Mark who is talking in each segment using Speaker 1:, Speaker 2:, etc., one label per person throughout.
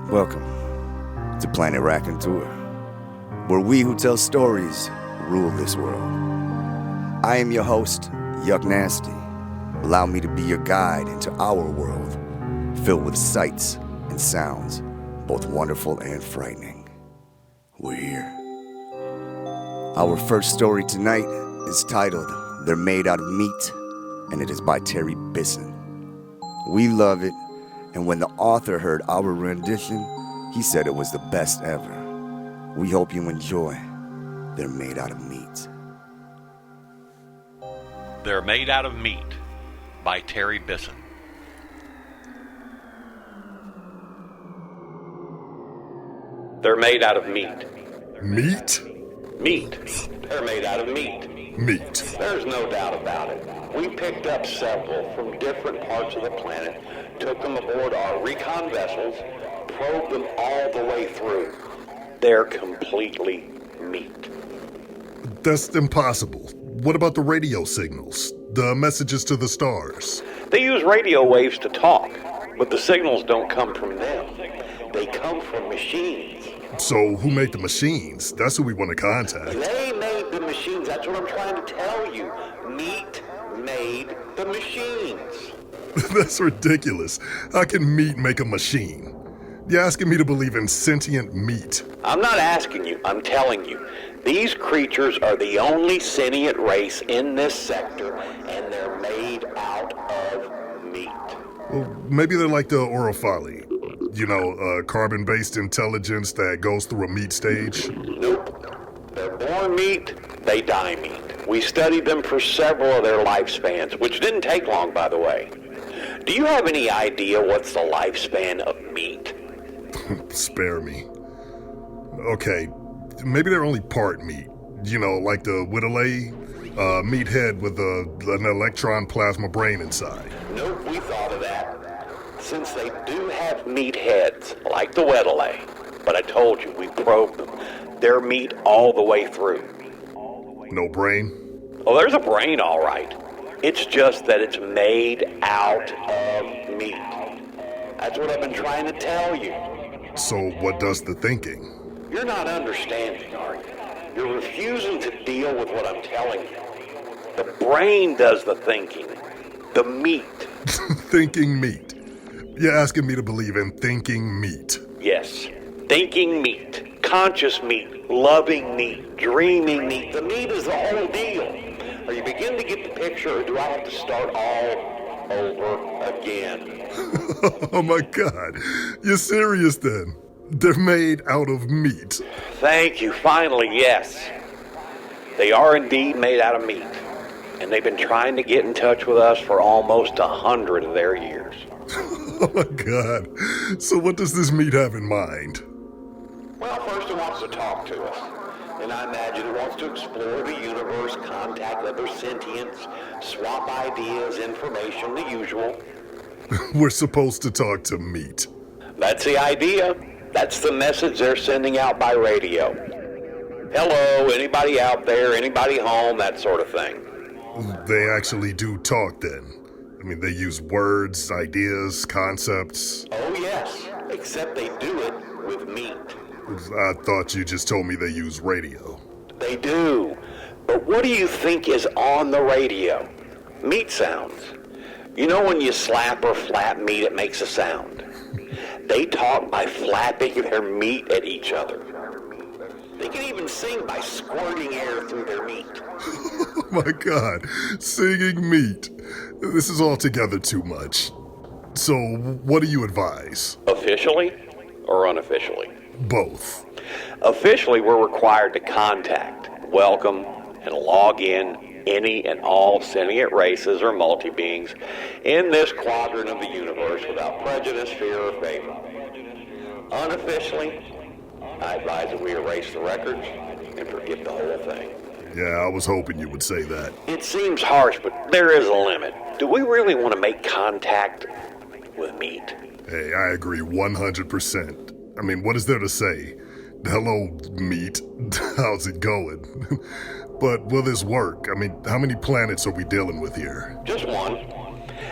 Speaker 1: Welcome to Planet Raconteur, where we who tell stories rule this world. I am your host, Yuck Nasty. Allow me to be your guide into our world, filled with sights and sounds, both wonderful and frightening. We're here. Our first story tonight is titled, They're Made Out of Meat, and it is by Theyre Bisson. We love it, and when the author heard our rendition, he said it was the best ever. We hope you enjoy They're Made Out of Meat.
Speaker 2: They're Made Out of Meat by Theyre Bisson. They're made out of meat.
Speaker 3: Meat?
Speaker 2: Meat. They're made out of meat.
Speaker 3: Meat.
Speaker 2: There's no doubt about it. We picked up several from different parts of the planet, took them aboard our recon vessels, probed them all the way through. They're completely meat.
Speaker 3: That's impossible. What about the radio signals? The messages to the stars?
Speaker 2: They use radio waves to talk, but the signals don't come from them. They come from machines.
Speaker 3: So who made the machines? That's who we want to contact.
Speaker 2: They made the machines. That's what I'm trying to tell you. Meat made the machines.
Speaker 3: That's ridiculous. How can meat make a machine? You're asking me to believe in sentient meat.
Speaker 2: I'm not asking you. I'm telling you. These creatures are the only sentient race in this sector, and they're made out of meat.
Speaker 3: Well, maybe they're like the Orophali. You know, carbon-based intelligence that goes through a meat stage?
Speaker 2: Nope. They're born meat, they die meat. We studied them for several of their lifespans, which didn't take long, by the way. Do you have any idea what's the lifespan of meat?
Speaker 3: Spare me. Okay, maybe they're only part meat. You know, like the Whittley, meat head with an electron plasma brain inside.
Speaker 2: Nope, we thought of that. Since they do have meat heads, like the Whittley, but I told you, we probed them. They're meat all the way through.
Speaker 3: No brain?
Speaker 2: Oh, there's a brain, all right. It's just that it's made out of meat. That's what I've been trying to tell you.
Speaker 3: So what does the thinking?
Speaker 2: You're not understanding, are you? You're refusing to deal with what I'm telling you. The brain does the thinking. The meat.
Speaker 3: Thinking meat. You're asking me to believe in thinking meat.
Speaker 2: Yes. Thinking meat. Conscious meat. Loving meat. Dreaming meat. The meat is the whole deal. Are you beginning to get the picture, or do I have to start all over again?
Speaker 3: Oh my God. You're serious then? They're made out of meat.
Speaker 2: Thank you. Finally, yes. They are indeed made out of meat. And they've been trying to get in touch with us for almost 100 of their years.
Speaker 3: Oh my God. So what does this meat have in mind?
Speaker 2: Well, first it wants to talk to us. And I imagine it wants to explore the universe, contact other sentients, swap ideas, information, the usual.
Speaker 3: We're supposed to talk to meat.
Speaker 2: That's the idea. That's the message they're sending out by radio. Hello, anybody out there, anybody home, that sort of thing.
Speaker 3: They actually do talk then. I mean, they use words, ideas, concepts.
Speaker 2: Oh, yes, except they do it with meat.
Speaker 3: I thought you just told me they use radio.
Speaker 2: They do. But what do you think is on the radio? Meat sounds. You know when you slap or flap meat, it makes a sound. They talk by flapping their meat at each other. They can even sing by squirting air through their meat.
Speaker 3: Oh my God, singing meat. This is altogether too much. So, what do you advise?
Speaker 2: Officially or unofficially?
Speaker 3: Both.
Speaker 2: Officially, we're required to contact, welcome, and log in any and all sentient races or multi-beings in this quadrant of the universe without prejudice, fear, or favor. Unofficially, I advise that we erase the records and forget the whole thing.
Speaker 3: Yeah, I was hoping you would say that.
Speaker 2: It seems harsh, but there is a limit. Do we really want to make contact with meat?
Speaker 3: Hey, I agree 100%. I mean, what is there to say? Hello, meat. How's it going? But will this work? I mean, how many planets are we dealing with here?
Speaker 2: Just one.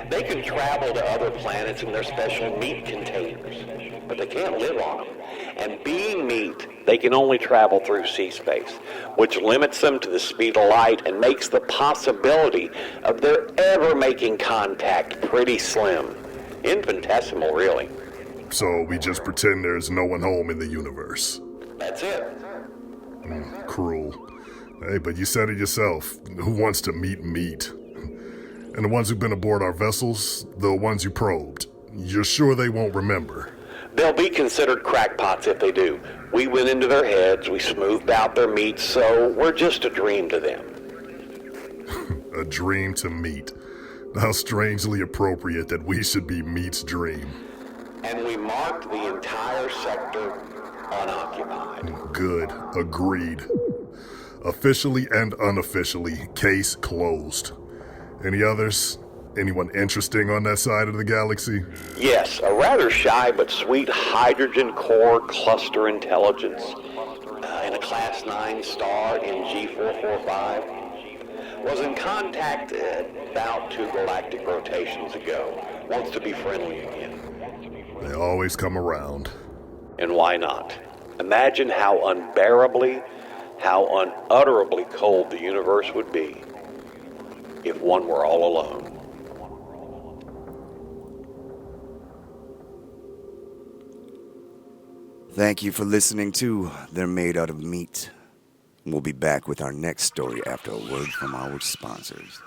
Speaker 2: They can travel to other planets in their special meat containers. But but they can't live on them. And being meat, they can only travel through sea space, which limits them to the speed of light and makes the possibility of their ever making contact pretty slim. Infinitesimal, really.
Speaker 3: So we just pretend there's no one home in the universe.
Speaker 2: That's it.
Speaker 3: Cruel. Hey, but you said it yourself. Who wants to meet meat? And the ones who've been aboard our vessels, the ones you probed, you're sure they won't remember?
Speaker 2: They'll be considered crackpots if they do. We went into their heads, we smoothed out their meat, so we're just a dream to them.
Speaker 3: A dream to meat. How strangely appropriate that we should be meat's dream.
Speaker 2: And we marked the entire sector unoccupied.
Speaker 3: Good. Agreed. Officially and unofficially, case closed. Any others? Anyone interesting on that side of the galaxy?
Speaker 2: Yes, a rather shy but sweet hydrogen core cluster intelligence in a Class 9 star in G445 was in contact about 2 galactic rotations ago. Wants to be friendly again.
Speaker 3: They always come around.
Speaker 2: And why not? Imagine how unbearably, how unutterably cold the universe would be if one were all alone.
Speaker 1: Thank you for listening to They're Made Out of Meat. We'll be back with our next story after a word from our sponsors.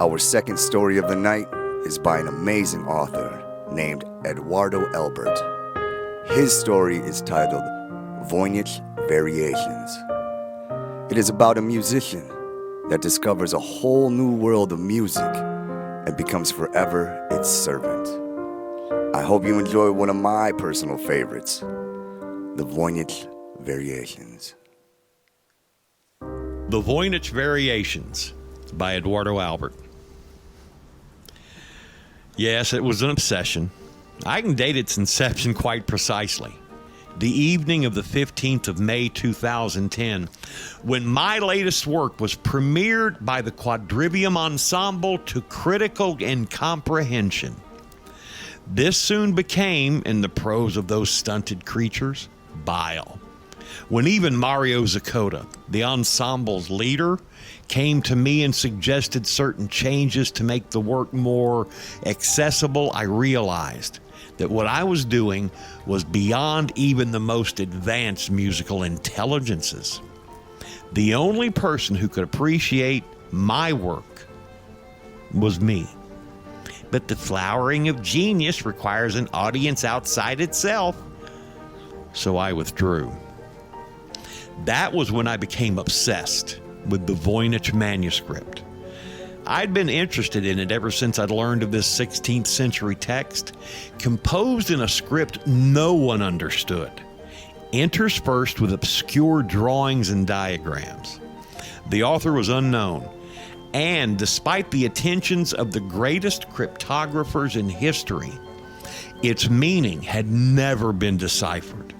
Speaker 1: Our second story of the night is by an amazing author named Edoardo Albert. His story is titled Voynich Variations. It is about a musician that discovers a whole new world of music and becomes forever its servant. I hope you enjoy one of my personal favorites, the Voynich Variations.
Speaker 4: The Voynich Variations by Edoardo Albert. Yes, it was an obsession. I can date its inception quite precisely. The evening of the 15th of May 2010, when my latest work was premiered by the Quadrivium Ensemble to critical incomprehension. This soon became, in the prose of those stunted creatures, bile. When even Mario Zakota, the ensemble's leader, came to me and suggested certain changes to make the work more accessible, I realized that what I was doing was beyond even the most advanced musical intelligences. The only person who could appreciate my work was me. But the flowering of genius requires an audience outside itself, so I withdrew. That was when I became obsessed with the Voynich manuscript. I'd been interested in it ever since I'd learned of this 16th century text, composed in a script no one understood, interspersed with obscure drawings and diagrams. The author was unknown, and despite the attentions of the greatest cryptographers in history, its meaning had never been deciphered.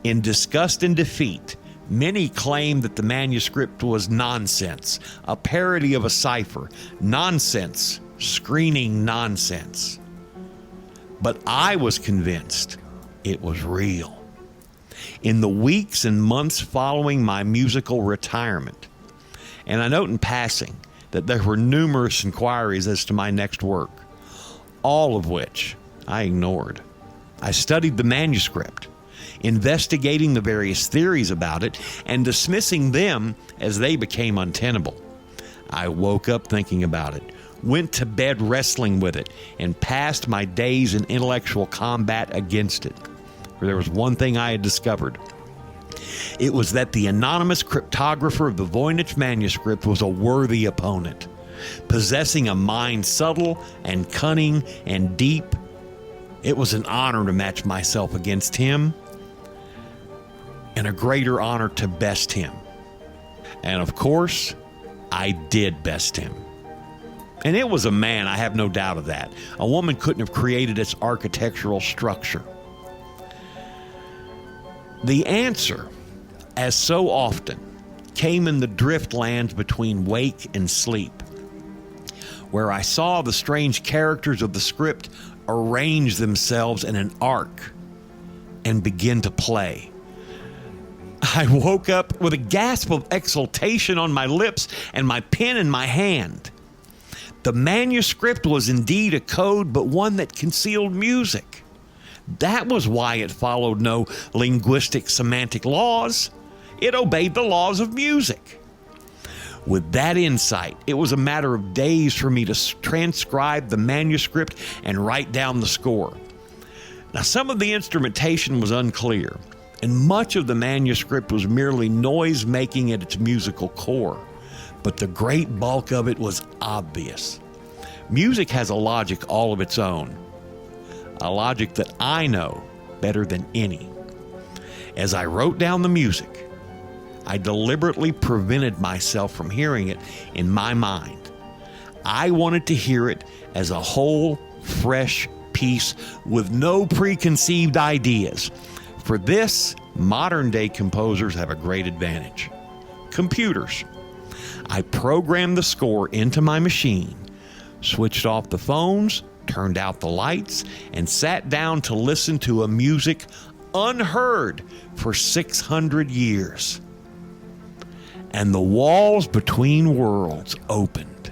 Speaker 4: In disgust and defeat, many claimed that the manuscript was nonsense, a parody of a cipher, nonsense, screening nonsense. But I was convinced it was real. In the weeks and months following my musical retirement, and I note in passing that there were numerous inquiries as to my next work, all of which I ignored. I studied the manuscript, investigating the various theories about it and dismissing them as they became untenable. I woke up thinking about it, went to bed wrestling with it, and passed my days in intellectual combat against it. For there was one thing I had discovered. It was that the anonymous cryptographer of the Voynich manuscript was a worthy opponent, possessing a mind subtle and cunning and deep. It was an honor to match myself against him, and a greater honor to best him. And of course, I did best him. And it was a man, I have no doubt of that. A woman couldn't have created its architectural structure. The answer, as so often, came in the driftlands between wake and sleep, where I saw the strange characters of the script arrange themselves in an arc and begin to play. I woke up with a gasp of exultation on my lips and my pen in my hand. The manuscript was indeed a code, but one that concealed music. That was why it followed no linguistic semantic laws. It obeyed the laws of music. With that insight, it was a matter of days for me to transcribe the manuscript and write down the score. Now, some of the instrumentation was unclear, and much of the manuscript was merely noise making at its musical core, but the great bulk of it was obvious. Music has a logic all of its own, a logic that I know better than any. As I wrote down the music, I deliberately prevented myself from hearing it in my mind. I wanted to hear it as a whole, fresh piece with no preconceived ideas. For this, modern-day composers have a great advantage: computers. I programmed the score into my machine, switched off the phones, turned out the lights, and sat down to listen to a music unheard for 600 years. And the walls between worlds opened.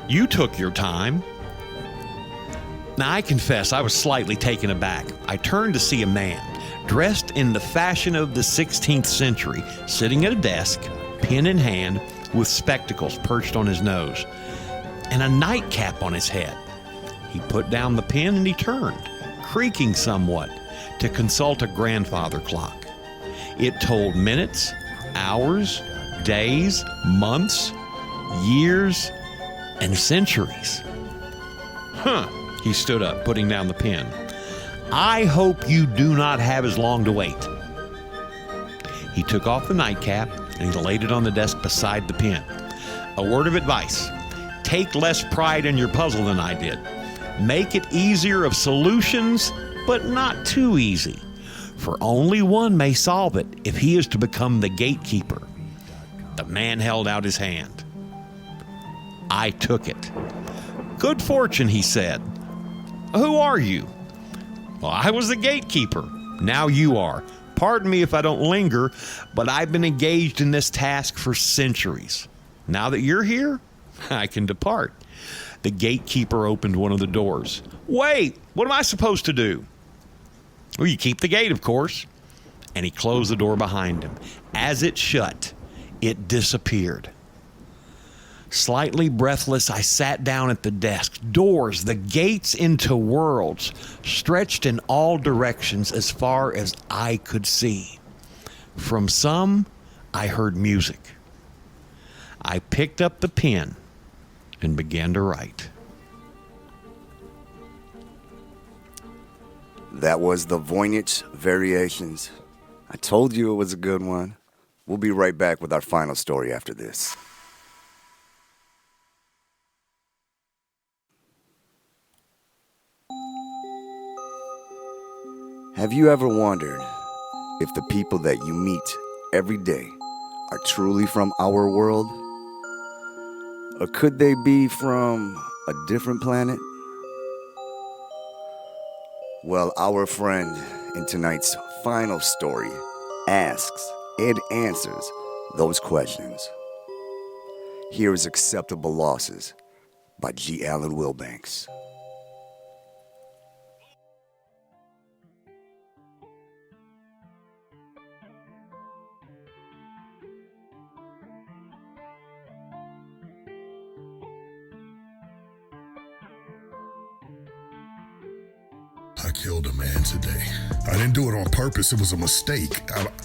Speaker 4: You took your time. Now, I confess, I was slightly taken aback. I turned to see a man, dressed in the fashion of the 16th century, sitting at a desk, pen in hand, with spectacles perched on his nose, and a nightcap on his head. He put down the pen and he turned, creaking somewhat, to consult a grandfather clock. It told minutes, hours, days, months, years, and centuries. He stood up, putting down the pen. I hope you do not have as long to wait. He took off the nightcap and he laid it on the desk beside the pen. A word of advice: take less pride in your puzzle than I did. Make it easier of solutions, but not too easy. For only one may solve it if he is to become the gatekeeper. The man held out his hand. I took it. Good fortune, he said. Who are you? Well, I was the gatekeeper. Now you are. Pardon me if I don't linger, but I've been engaged in this task for centuries. Now that you're here, I can depart. The gatekeeper opened one of the doors. Wait, what am I supposed to do? Well, you keep the gate, of course. And he closed the door behind him. As it shut, it disappeared. Slightly breathless, I sat down at the desk. Doors, the gates into worlds, stretched in all directions as far as I could see. From some, I heard music. I picked up the pen and began to write.
Speaker 1: That was the Voynich Variations. I told you it was a good one. We'll be right back with our final story after this. Have you ever wondered if the people that you meet every day are truly from our world? Or could they be from a different planet? Well, our friend in tonight's final story asks and answers those questions. Here is Acceptable Losses by G. Allen Wilbanks.
Speaker 3: I killed a man today. I didn't do it on purpose. It was a mistake.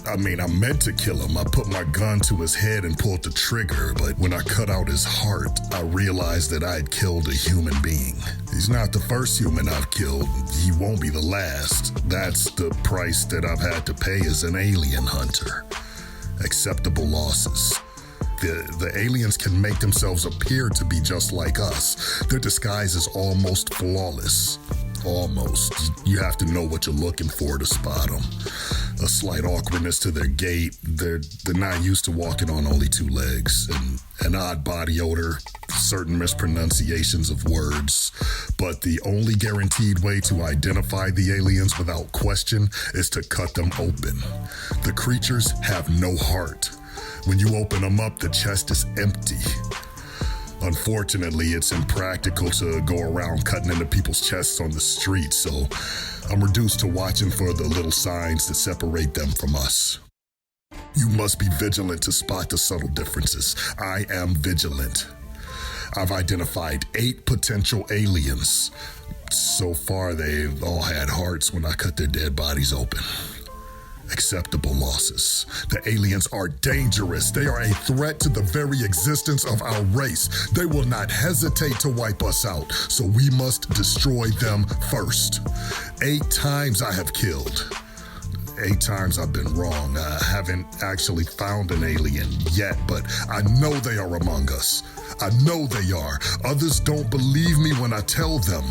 Speaker 3: I meant to kill him. I put my gun to his head and pulled the trigger, but when I cut out his heart, I realized that I had killed a human being. He's not the first human I've killed. He won't be the last. That's the price that I've had to pay as an alien hunter. Acceptable losses. The aliens can make themselves appear to be just like us. Their disguise is almost flawless. almost. You have to know what you're looking for to spot them. A slight awkwardness to their gait. They're not used to walking on only two legs. And an odd body odor, certain mispronunciations of words. But the only guaranteed way to identify the aliens without question is to cut them open. The creatures have no heart. When you open them up, the chest is empty. Unfortunately, it's impractical to go around cutting into people's chests on the street, so I'm reduced to watching for the little signs that separate them from us. You must be vigilant to spot the subtle differences. I am vigilant. I've identified 8 potential aliens. So far, they've all had hearts when I cut their dead bodies open. Acceptable losses. The aliens are dangerous. They are a threat to the very existence of our race. They will not hesitate to wipe us out, so we must destroy them first. 8 times I have killed. 8 times I've been wrong. I haven't actually found an alien yet, but I know they are among us. I know they are. Others don't believe me when I tell them.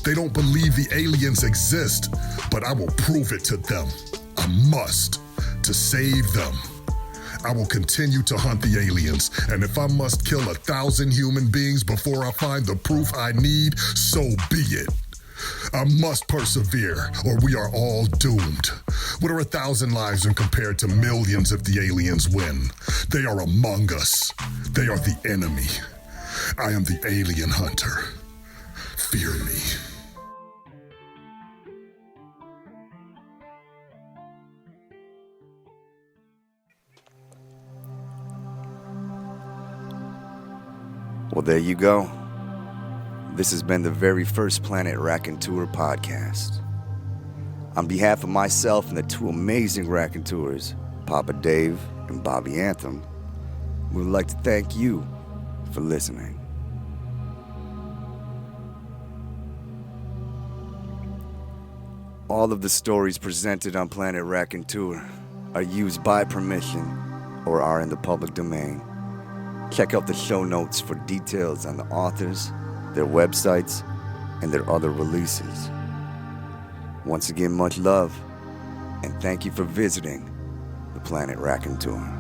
Speaker 3: They don't believe the aliens exist, but I will prove it to them. I must, to save them. I will continue to hunt the aliens, and if I must kill 1,000 human beings before I find the proof I need, so be it. I must persevere, or we are all doomed. What are 1,000 lives when compared to millions if the aliens win? They are among us. They are the enemy. I am the alien hunter. Fear me.
Speaker 1: Well, there you go. This has been the very first Planet Raconteur podcast. On behalf of myself and the 2 amazing raconteurs, Papa Dave and Bobby Anthem, we would like to thank you for listening. All of the stories presented on Planet Raconteur are used by permission or are in the public domain. Check out the show notes for details on the authors, their websites, and their other releases. Once again, much love, and thank you for visiting the Planet Raconteur.